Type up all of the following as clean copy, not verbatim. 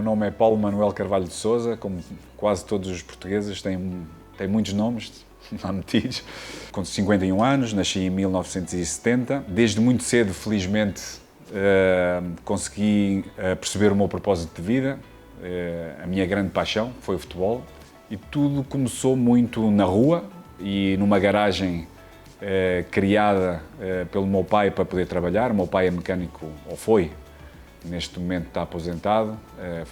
meu nome é Paulo Manuel Carvalho de Sousa, como quase todos os portugueses, tem muitos nomes lá metidos. Com 51 anos, nasci em 1970. Desde muito cedo, felizmente, consegui perceber o meu propósito de vida. A minha grande paixão foi o futebol. E tudo começou muito na rua e numa garagem criada pelo meu pai para poder trabalhar. O meu pai é mecânico, ou foi, neste momento está aposentado,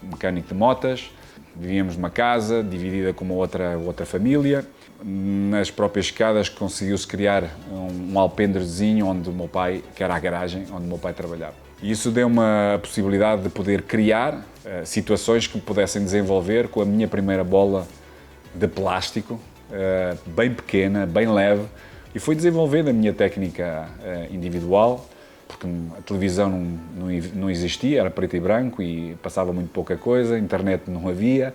mecânico de motas. Vivíamos numa casa dividida com uma outra família. Nas próprias escadas conseguiu-se criar um alpendrezinho onde o meu pai, que era a garagem onde o meu pai trabalhava. E isso deu-me a possibilidade de poder criar situações que me pudessem desenvolver com a minha primeira bola de plástico, bem pequena, bem leve, e fui desenvolvendo a minha técnica individual, porque a televisão não existia, era preto e branco e passava muito pouca coisa, a internet não havia,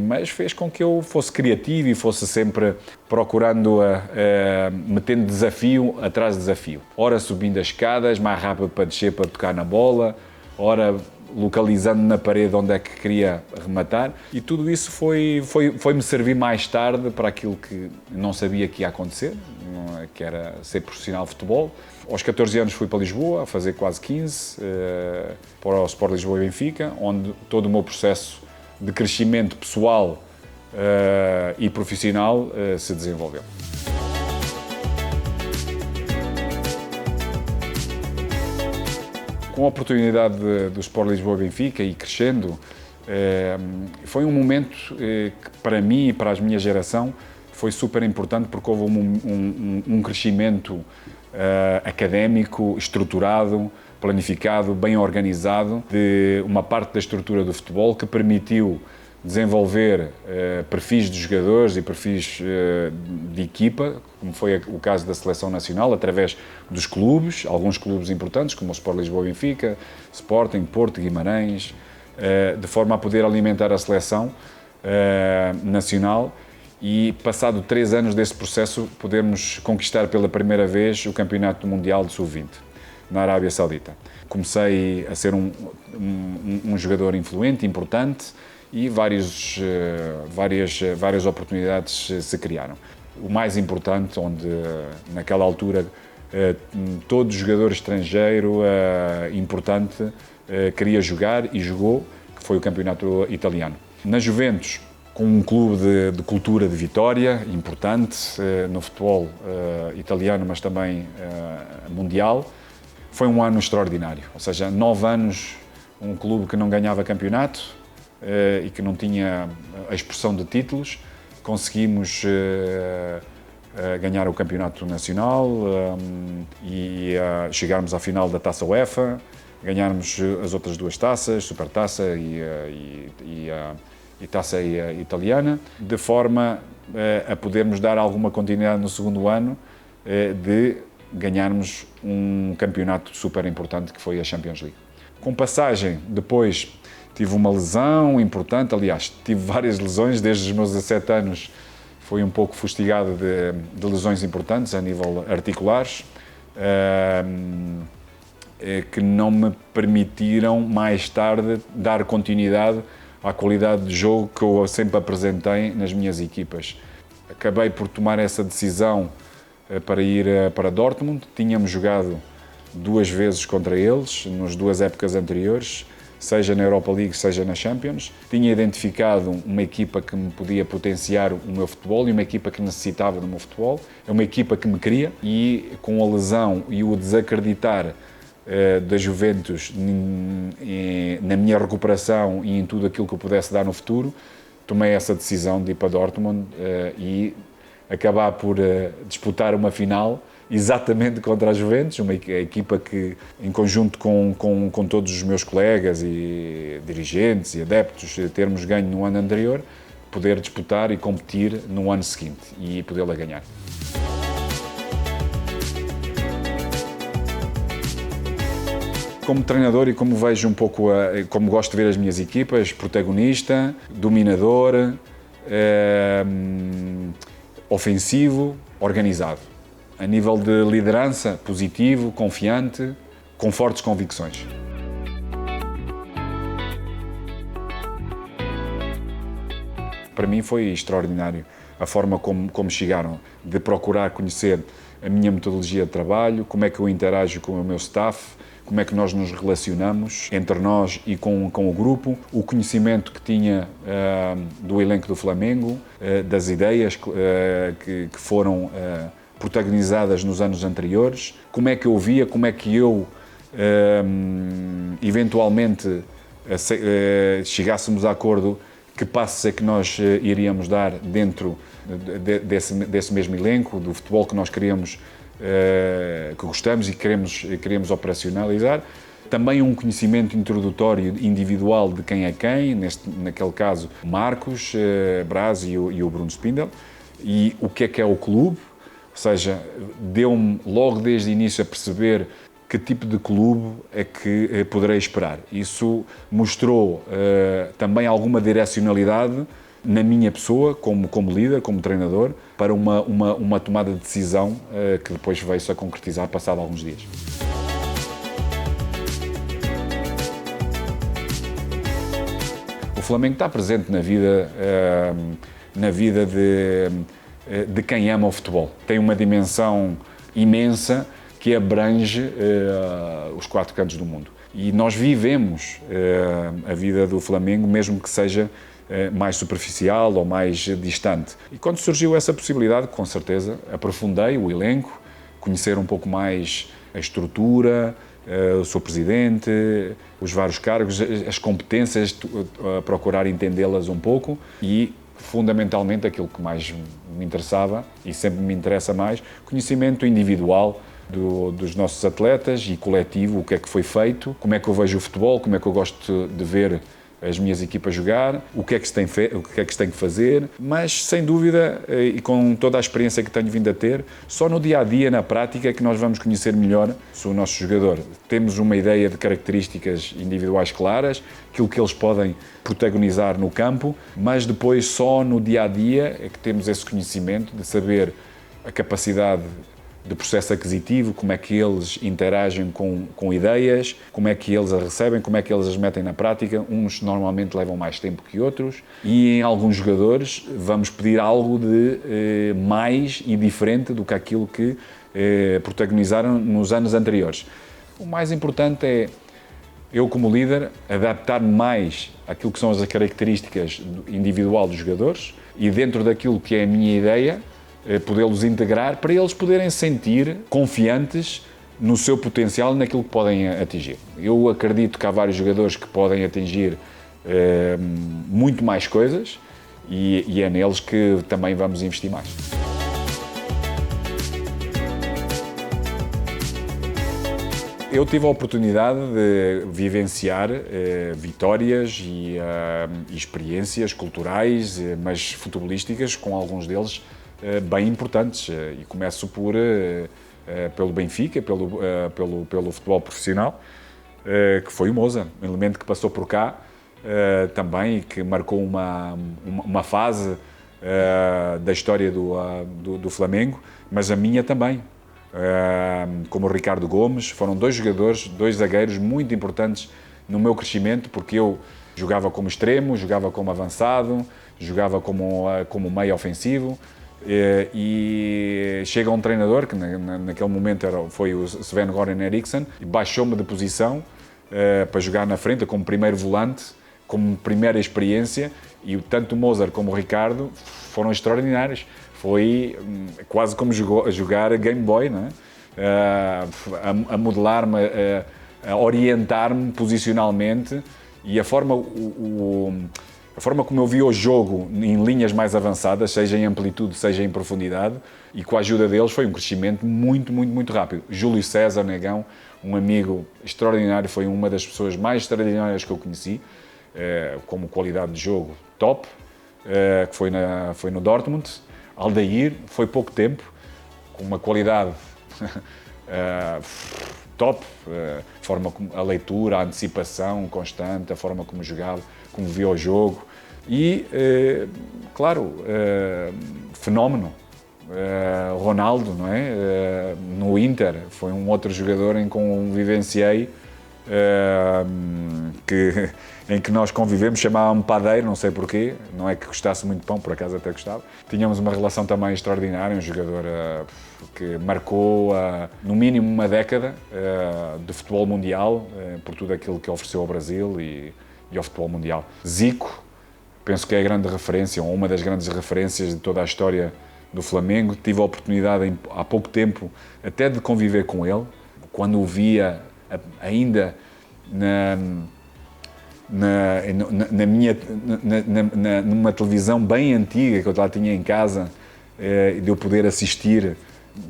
mas fez com que eu fosse criativo e fosse sempre procurando, metendo desafio atrás de desafio. Ora subindo as escadas, mais rápido para descer para tocar na bola, ora localizando na parede onde é que queria rematar, e tudo isso foi-me servir mais tarde para aquilo que não sabia que ia acontecer, que era ser profissional de futebol. Aos 14 anos fui para Lisboa, a fazer quase 15, para o Sport Lisboa e Benfica, onde todo o meu processo de crescimento pessoal e profissional se desenvolveu. Com a oportunidade do Sport Lisboa e Benfica e crescendo, foi um momento que para mim e para a minha geração foi super importante, porque houve um crescimento académico, estruturado, planificado, bem organizado, de uma parte da estrutura do futebol que permitiu desenvolver perfis de jogadores e perfis de equipa, como foi o caso da Seleção Nacional, através dos clubes, alguns clubes importantes, como o Sport Lisboa e Benfica, Sporting, Porto, Guimarães, de forma a poder alimentar a seleção nacional e, passado 3 anos desse processo, podermos conquistar pela primeira vez o Campeonato Mundial de Sub-20, na Arábia Saudita. Comecei a ser um jogador influente, importante, e várias oportunidades se criaram. O mais importante, onde naquela altura todo jogador estrangeiro importante queria jogar e jogou, que foi o campeonato italiano. Na Juventus, com um clube de cultura de vitória, importante no futebol italiano, mas também mundial, foi um ano extraordinário. Ou seja, 9 anos, um clube que não ganhava campeonato, e que não tinha a expressão de títulos, conseguimos ganhar o campeonato nacional e chegarmos à final da Taça UEFA, ganharmos as outras 2 taças, Supertaça e Taça italiana, de forma a podermos dar alguma continuidade no segundo ano de ganharmos um campeonato super importante que foi a Champions League. Com passagem, depois tive uma lesão importante, aliás, tive várias lesões, desde os meus 17 anos fui um pouco fustigado de lesões importantes a nível articulares, que não me permitiram mais tarde dar continuidade à qualidade de jogo que eu sempre apresentei nas minhas equipas. Acabei por tomar essa decisão para ir para Dortmund. Tínhamos jogado 2 vezes contra eles, nas 2 épocas anteriores, seja na Europa League, seja na Champions. Tinha identificado uma equipa que me podia potenciar o meu futebol e uma equipa que necessitava do meu futebol. É uma equipa que me queria, e com a lesão e o desacreditar da Juventus na minha recuperação e em tudo aquilo que eu pudesse dar no futuro, tomei essa decisão de ir para Dortmund e acabar por disputar uma final exatamente contra a Juventus, uma equipa que, em conjunto com todos os meus colegas e dirigentes e adeptos, termos ganho no ano anterior, poder disputar e competir no ano seguinte e podê-la ganhar. Como treinador e como vejo um pouco, como gosto de ver as minhas equipas, protagonista, dominador, ofensivo, organizado. A nível de liderança, positivo, confiante, com fortes convicções. para mim foi extraordinário. A forma como chegaram, de procurar conhecer a minha metodologia de trabalho, como é que eu interajo com o meu staff, como é que nós nos relacionamos entre nós e com o grupo, o conhecimento que tinha do elenco do Flamengo, das ideias que foram protagonizadas nos anos anteriores, como é que eu via, como é que eu eventualmente chegássemos a acordo que passos é que nós iríamos dar dentro desse mesmo elenco, do futebol que nós queríamos, que gostamos e queremos operacionalizar. Também um conhecimento introdutório individual de quem é quem, naquele caso Marcos Braz e o Bruno Spindel, e o que é o clube, ou seja, deu-me logo desde o início a perceber que tipo de clube é que poderei esperar. Isso mostrou também alguma direcionalidade na minha pessoa, como líder, como treinador, para uma tomada de decisão que depois veio-se a concretizar passado alguns dias. O Flamengo está presente na vida de quem ama o futebol. Tem uma dimensão imensa que abrange os 4 cantos do mundo. E nós vivemos a vida do Flamengo, mesmo que seja mais superficial ou mais distante. E quando surgiu essa possibilidade, com certeza, aprofundei o elenco, conhecer um pouco mais a estrutura, o seu presidente, os vários cargos, as competências, procurar entendê-las um pouco e, fundamentalmente, aquilo que mais me interessava e sempre me interessa mais, conhecimento individual dos nossos atletas e coletivo, o que é que foi feito, como é que eu vejo o futebol, como é que eu gosto de ver as minhas equipas jogar, o que é que se tem que fazer, mas sem dúvida, e com toda a experiência que tenho vindo a ter, só no dia-a-dia, na prática, é que nós vamos conhecer melhor o nosso jogador. Temos uma ideia de características individuais claras, aquilo que eles podem protagonizar no campo, mas depois só no dia-a-dia é que temos esse conhecimento de saber a capacidade de processo aquisitivo, como é que eles interagem com ideias, como é que eles as recebem, como é que eles as metem na prática. Uns normalmente levam mais tempo que outros e em alguns jogadores vamos pedir algo de mais e diferente do que aquilo que protagonizaram nos anos anteriores. O mais importante é eu, como líder, adaptar-me mais àquilo que são as características individual dos jogadores e dentro daquilo que é a minha ideia, podê-los integrar para eles poderem sentir confiantes no seu potencial e naquilo que podem atingir. Eu acredito que há vários jogadores que podem atingir muito mais coisas e é neles que também vamos investir mais. Eu tive a oportunidade de vivenciar vitórias e experiências culturais, mas futebolísticas, com alguns deles bem importantes, e começo pelo Benfica, pelo futebol profissional, que foi o Moza, um elemento que passou por cá também e que marcou uma fase da história do Flamengo, mas a minha também, como o Ricardo Gomes. Foram 2 jogadores, 2 zagueiros muito importantes no meu crescimento, porque eu jogava como extremo, jogava como avançado, jogava como meio ofensivo. E chega um treinador, que naquele momento foi o Sven-Göran Eriksson, e baixou-me de posição para jogar na frente, como primeiro volante, como primeira experiência, e tanto o Mozart como o Ricardo foram extraordinários. Foi quase como jogar Game Boy, não é? A modelar-me, a orientar-me posicionalmente, e a forma como eu vi o jogo em linhas mais avançadas, seja em amplitude, seja em profundidade, e com a ajuda deles foi um crescimento muito, muito, muito rápido. Júlio César Negão, um amigo extraordinário, foi uma das pessoas mais extraordinárias que eu conheci, como qualidade de jogo top, que foi no Dortmund. Aldair, foi pouco tempo, com uma qualidade top, a leitura, a antecipação constante, a forma como jogava, como via o jogo e, claro, fenómeno, Ronaldo, não é? No Inter, foi um outro jogador em que vivenciei em que nós convivemos, chamava-me padeiro, não sei porquê, não é que gostasse muito de pão, por acaso até gostava. Tínhamos uma relação também extraordinária, um jogador que marcou no mínimo uma década de futebol mundial, por tudo aquilo que ofereceu ao Brasil e ao futebol mundial. Zico, penso que é a grande referência, ou uma das grandes referências de toda a história do Flamengo. Tive a oportunidade há pouco tempo até de conviver com ele, quando o via ainda numa televisão bem antiga que eu lá tinha em casa, de eu poder assistir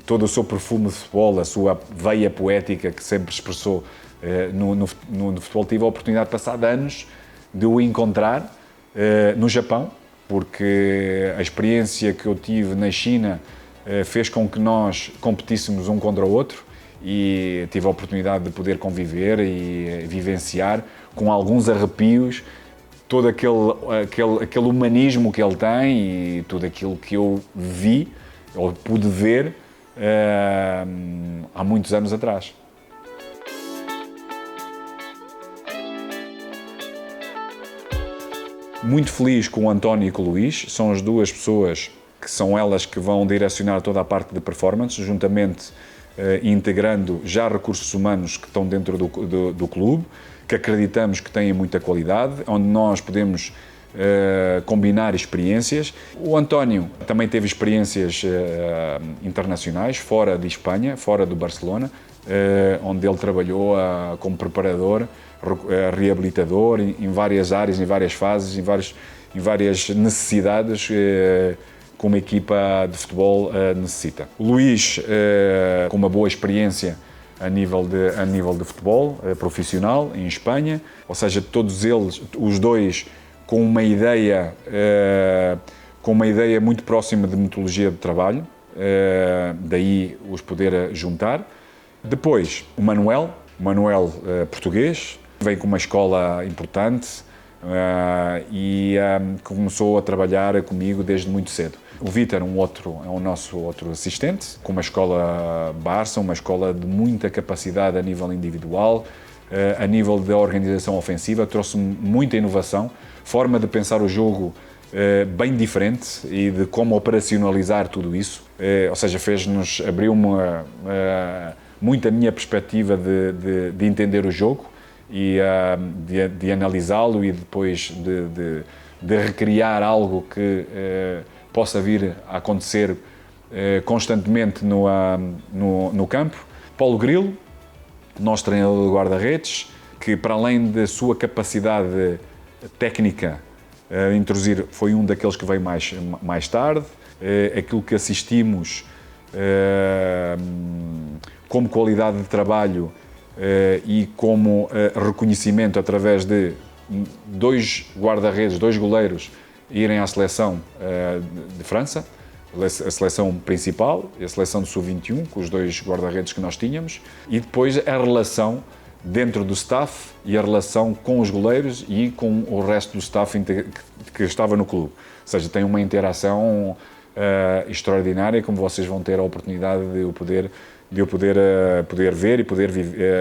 todo o seu perfume de futebol, a sua veia poética que sempre expressou no futebol. Tive a oportunidade de passar anos de o encontrar no Japão, porque a experiência que eu tive na China fez com que nós competíssemos um contra o outro, e tive a oportunidade de poder conviver e vivenciar com alguns arrepios todo aquele humanismo que ele tem e tudo aquilo que eu vi, ou pude ver há muitos anos atrás. Muito feliz com o António e com o Luís, são as duas pessoas que são elas que vão direcionar toda a parte de performance, juntamente integrando já recursos humanos que estão dentro do clube, que acreditamos que têm muita qualidade, onde nós podemos combinar experiências. O António também teve experiências internacionais, fora de Espanha, fora do Barcelona, onde ele trabalhou como preparador, reabilitador, em várias áreas, em várias fases, em várias necessidades que uma equipa de futebol necessita. O Luís, com uma boa experiência a nível de futebol profissional em Espanha, ou seja, todos eles, os dois, com uma ideia muito próxima de metodologia de trabalho, daí os poder juntar. Depois, o Manuel português, vem com uma escola importante e começou a trabalhar comigo desde muito cedo. O Vítor é o nosso outro assistente, com uma escola Barça, uma escola de muita capacidade a nível individual, a nível da organização ofensiva, trouxe-me muita inovação, forma de pensar o jogo bem diferente e de como operacionalizar tudo isso, ou seja, abriu-me muito a minha perspectiva de entender o jogo e de analisá-lo e depois de recriar algo que possa vir a acontecer constantemente no campo. Paulo Grilo, nosso treinador de guarda-redes, que para além da sua capacidade técnica de introduzir, foi um daqueles que veio mais tarde. Aquilo que assistimos como qualidade de trabalho e como reconhecimento através de dois guarda-redes, dois goleiros, irem à seleção de França, a seleção principal e a seleção do Sub-21, com os dois guarda-redes que nós tínhamos, e depois a relação dentro do staff e a relação com os goleiros e com o resto do staff que estava no clube. Ou seja, tem uma interação extraordinária, como vocês vão ter a oportunidade de eu poder ver e poder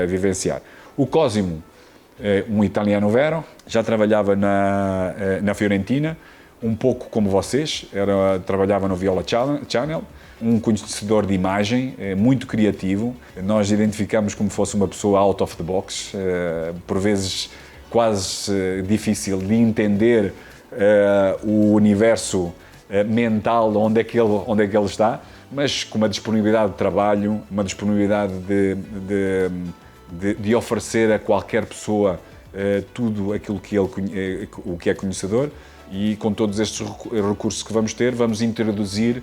vivenciar. O Cosimo, um italiano vero, já trabalhava na Fiorentina, um pouco como vocês, trabalhava no Viola Channel, um conhecedor de imagem, muito criativo. Nós identificamos como fosse uma pessoa out of the box, por vezes quase difícil de entender o universo mental onde é que ele está, mas com uma disponibilidade de trabalho, uma disponibilidade de oferecer a qualquer pessoa tudo aquilo que é conhecedor. E com todos estes recursos que vamos ter, vamos introduzir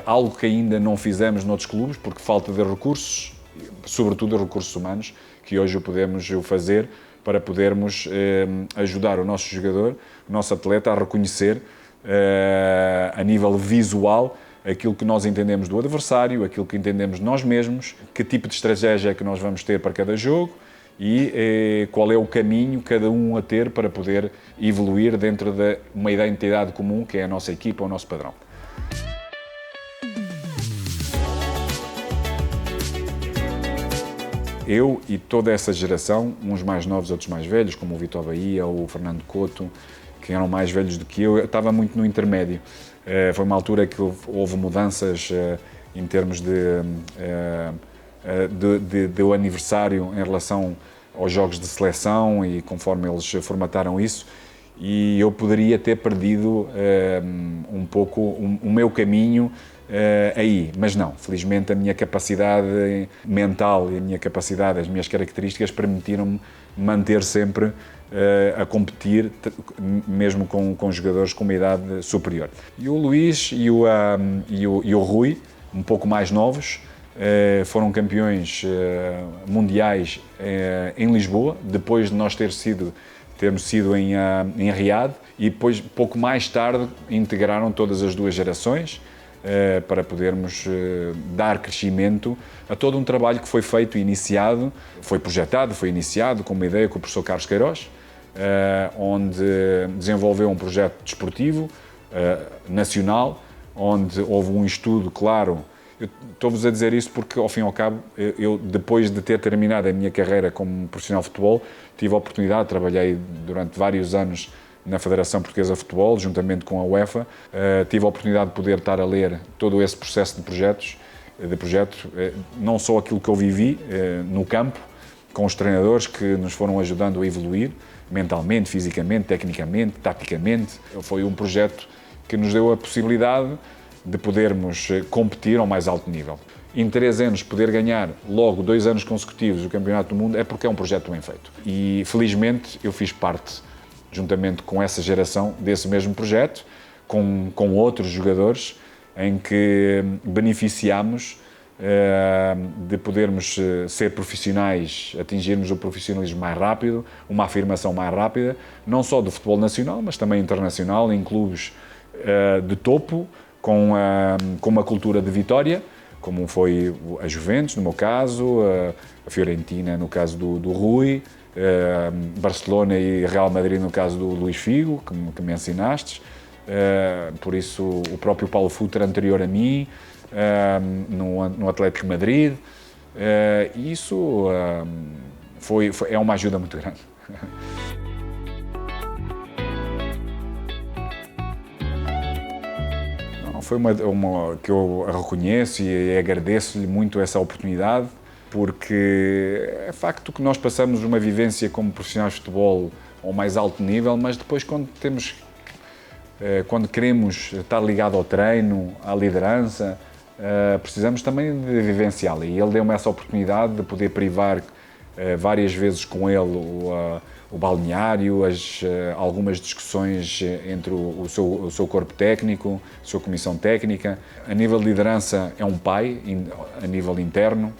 algo que ainda não fizemos noutros clubes, porque falta de recursos, sobretudo de recursos humanos, que hoje o podemos fazer para podermos ajudar o nosso jogador, o nosso atleta a reconhecer a nível visual aquilo que nós entendemos do adversário, aquilo que entendemos de nós mesmos, que tipo de estratégia é que nós vamos ter para cada jogo e qual é o caminho cada um a ter para poder evoluir dentro de uma identidade comum que é a nossa equipa, o nosso padrão. eu e toda essa geração, uns mais novos, outros mais velhos, como o Vitor Bahia ou o Fernando Couto, que eram mais velhos do que eu estava muito no intermédio. Foi uma altura que houve mudanças em termos de aniversário em relação aos jogos de seleção e conforme eles formataram isso, e eu poderia ter perdido um pouco o meu caminho aí, mas não, felizmente a minha capacidade mental e a minha capacidade, as minhas características permitiram-me manter sempre a competir, mesmo com jogadores com uma idade superior. E o Luís e o Rui, um pouco mais novos, foram campeões mundiais em Lisboa, depois de nós termos sido em Riad, e depois, pouco mais tarde, integraram todas as duas gerações para podermos dar crescimento a todo um trabalho que foi feito e iniciado, foi projetado, foi iniciado com uma ideia com o professor Carlos Queiroz, onde desenvolveu um projeto desportivo nacional, onde houve um estudo claro. Eu estou-vos a dizer isso porque, ao fim e ao cabo, eu, depois de ter terminado a minha carreira como profissional de futebol, tive a oportunidade, trabalhei durante vários anos na Federação Portuguesa de Futebol, juntamente com a UEFA, tive a oportunidade de poder estar a ler todo esse processo de projetos, não só aquilo que eu vivi no campo, com os treinadores que nos foram ajudando a evoluir, mentalmente, fisicamente, tecnicamente, taticamente. Foi um projeto que nos deu a possibilidade de podermos competir ao mais alto nível. Em 3 anos, poder ganhar logo 2 anos consecutivos o Campeonato do Mundo é porque é um projeto bem feito. E, felizmente, eu fiz parte, juntamente com essa geração, desse mesmo projeto, com outros jogadores, em que beneficiámos de podermos ser profissionais, atingirmos o profissionalismo mais rápido, uma afirmação mais rápida, não só do futebol nacional, mas também internacional, em clubes de topo, com uma cultura de vitória, como foi a Juventus, no meu caso, a Fiorentina, no caso do Rui, Barcelona e Real Madrid, no caso do Luís Figo, que me ensinaste. Por isso, o próprio Paulo Futre, anterior a mim, no Atlético de Madrid. Isso é uma ajuda muito grande. Foi uma que eu reconheço e agradeço-lhe muito essa oportunidade, porque é facto que nós passamos uma vivência como profissionais de futebol ao mais alto nível, mas depois quando queremos estar ligado ao treino, à liderança, precisamos também de vivenciá-la. E ele deu-me essa oportunidade de poder privar várias vezes com ele o balneário, algumas discussões entre o seu corpo técnico, a sua comissão técnica. A nível de liderança é um pai, a nível interno,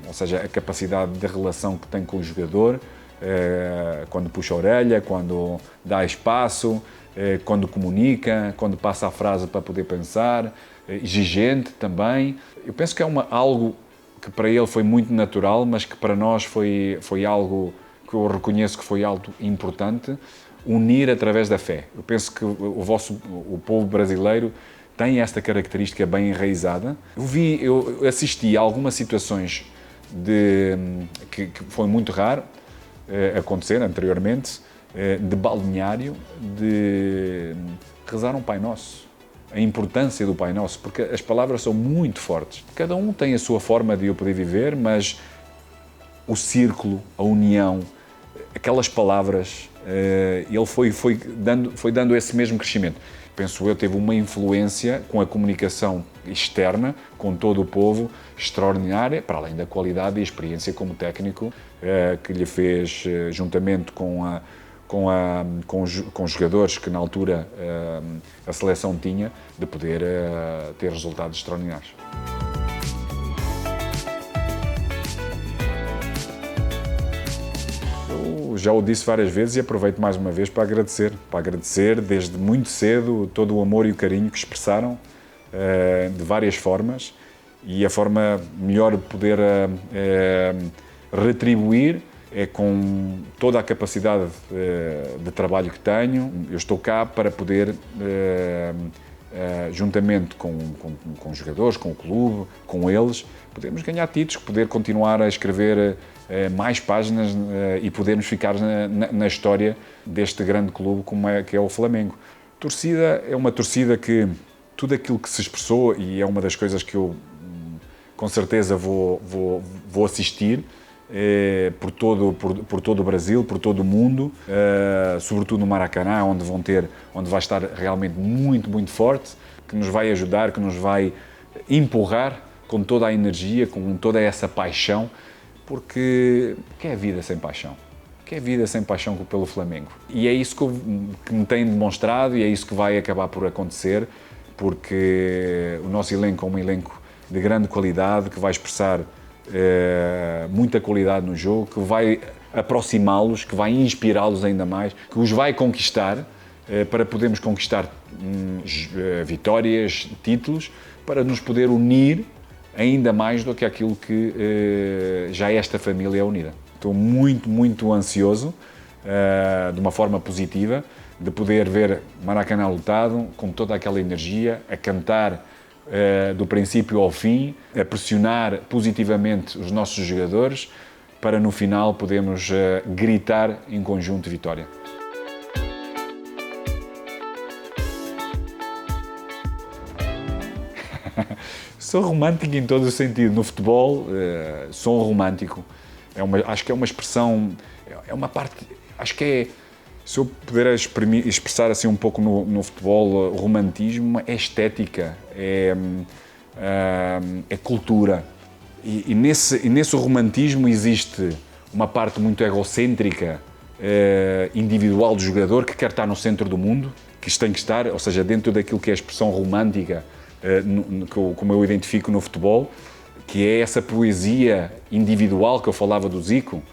ou seja, a capacidade de relação que tem com o jogador, quando puxa a orelha, quando dá espaço, quando comunica, quando passa a frase para poder pensar, exigente também. Eu penso que é algo que para ele foi muito natural, mas que para nós foi algo que eu reconheço que foi algo importante, unir através da fé. Eu penso que o povo brasileiro tem esta característica bem enraizada. Eu assisti a algumas situações que foi muito raro acontecer anteriormente, de balneário, de rezar um Pai Nosso. A importância do Pai Nosso, porque as palavras são muito fortes. Cada um tem a sua forma de o poder viver, mas o círculo, a união, aquelas palavras, ele foi dando esse mesmo crescimento. Penso eu, teve uma influência com a comunicação externa, com todo o povo, extraordinária, para além da qualidade e experiência como técnico, que lhe fez, juntamente com os jogadores que na altura a seleção tinha, de poder ter resultados extraordinários. Eu já o disse várias vezes e aproveito mais uma vez para agradecer desde muito cedo todo o amor e o carinho que expressaram de várias formas, e a forma melhor de poder retribuir é com toda a capacidade de trabalho que tenho. Eu estou cá para poder juntamente com os jogadores, com o clube, com eles, podermos ganhar títulos, poder continuar a escrever mais páginas e podermos ficar na história deste grande clube que é o Flamengo. A torcida é uma torcida que tudo aquilo que se expressou, e é uma das coisas que eu com certeza vou assistir, por todo o Brasil, por todo o mundo, sobretudo no Maracanã, onde vai estar realmente muito, muito forte, que nos vai ajudar, que nos vai empurrar com toda a energia, com toda essa paixão, porque que é a vida sem paixão? Que é a vida sem paixão pelo Flamengo? E é isso que me tem demonstrado e é isso que vai acabar por acontecer, porque o nosso elenco é um elenco de grande qualidade, que vai expressar muita qualidade no jogo, que vai aproximá-los, que vai inspirá-los ainda mais, que os vai conquistar para podermos conquistar vitórias, títulos, para nos poder unir ainda mais do que aquilo que já esta família é unida. Estou muito, muito ansioso, de uma forma positiva, de poder ver Maracanã lotado, com toda aquela energia, a cantar do princípio ao fim, a pressionar positivamente os nossos jogadores, para no final podermos gritar em conjunto vitória. Sou romântico em todo o sentido. No futebol, sou um romântico. Acho que é uma expressão, é uma parte, acho que é, se eu puder expressar assim um pouco no futebol, o romantismo é estética, é cultura. E nesse romantismo existe uma parte muito egocêntrica, individual do jogador, que quer estar no centro do mundo, que tem que estar, ou seja, dentro daquilo que é a expressão romântica, como eu identifico no futebol, que é essa poesia individual que eu falava do Zico,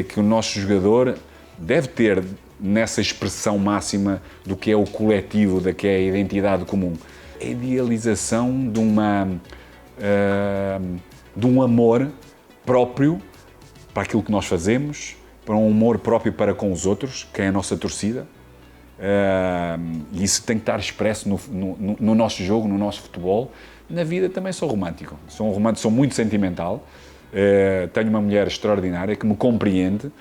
que o nosso jogador deve ter nessa expressão máxima do que é o coletivo, da que é a identidade comum. A idealização de um amor próprio para aquilo que nós fazemos, para um amor próprio para com os outros, que é a nossa torcida. E isso tem que estar expresso no nosso jogo, no nosso futebol. Na vida também sou romântico, sou muito sentimental. Tenho uma mulher extraordinária que me compreende,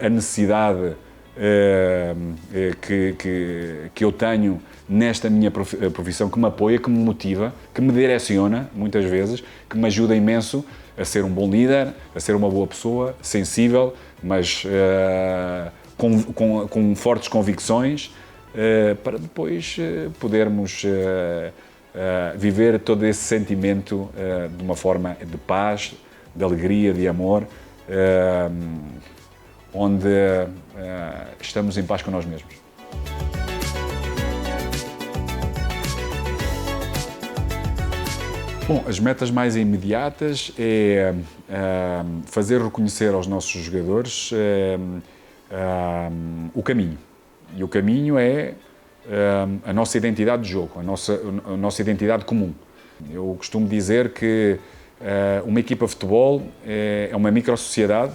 a necessidade que eu tenho nesta minha profissão, que me apoia, que me motiva, que me direciona muitas vezes, que me ajuda imenso a ser um bom líder, a ser uma boa pessoa, sensível, mas com fortes convicções, para depois podermos viver todo esse sentimento de uma forma de paz, de alegria, de amor, onde estamos em paz com nós mesmos. Bom, as metas mais imediatas é fazer reconhecer aos nossos jogadores o caminho. E o caminho é a nossa identidade de jogo, a nossa identidade comum. Eu costumo dizer que uma equipa de futebol é uma microsociedade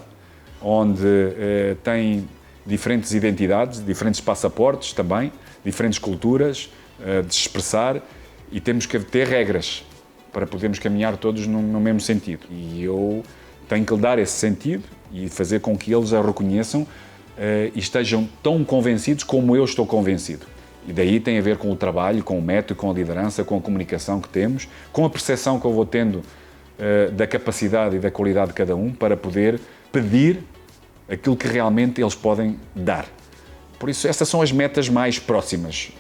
onde tem diferentes identidades, diferentes passaportes também, diferentes culturas de se expressar, e temos que ter regras para podermos caminhar todos no mesmo sentido. E eu tenho que lhe dar esse sentido e fazer com que eles a reconheçam e estejam tão convencidos como eu estou convencido. E daí tem a ver com o trabalho, com o método, com a liderança, com a comunicação que temos, com a percepção que eu vou tendo da capacidade e da qualidade de cada um para poder pedir aquilo que realmente eles podem dar. Por isso, essas são as metas mais próximas.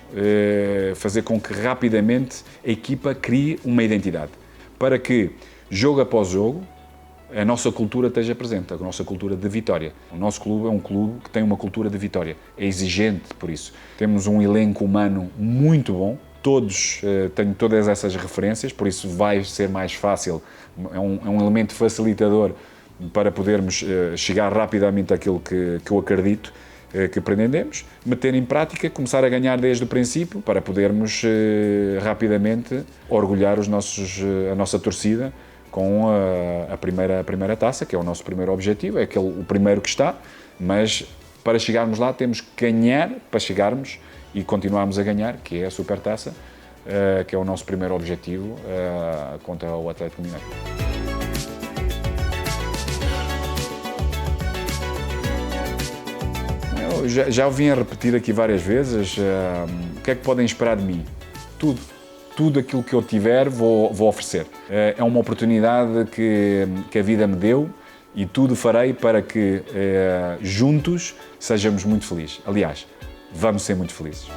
Fazer com que rapidamente a equipa crie uma identidade, para que, jogo após jogo, a nossa cultura esteja presente, a nossa cultura de vitória. O nosso clube é um clube que tem uma cultura de vitória, é exigente por isso. Temos um elenco humano muito bom, tenho todas essas referências, por isso vai ser mais fácil, é um elemento facilitador para podermos chegar rapidamente àquilo que eu acredito que pretendemos, meter em prática, começar a ganhar desde o princípio, para podermos rapidamente orgulhar a nossa torcida com a primeira taça, que é o nosso primeiro objetivo, é o primeiro que está, mas para chegarmos lá temos que ganhar para chegarmos e continuarmos a ganhar, que é a Supertaça, que é o nosso primeiro objetivo, contra o Atlético Mineiro. Eu já o vim a repetir aqui várias vezes. O que é que podem esperar de mim? Tudo. Tudo aquilo que eu tiver vou oferecer. É uma oportunidade que a vida me deu e tudo farei para que juntos sejamos muito felizes. Aliás, vamos ser muito felizes.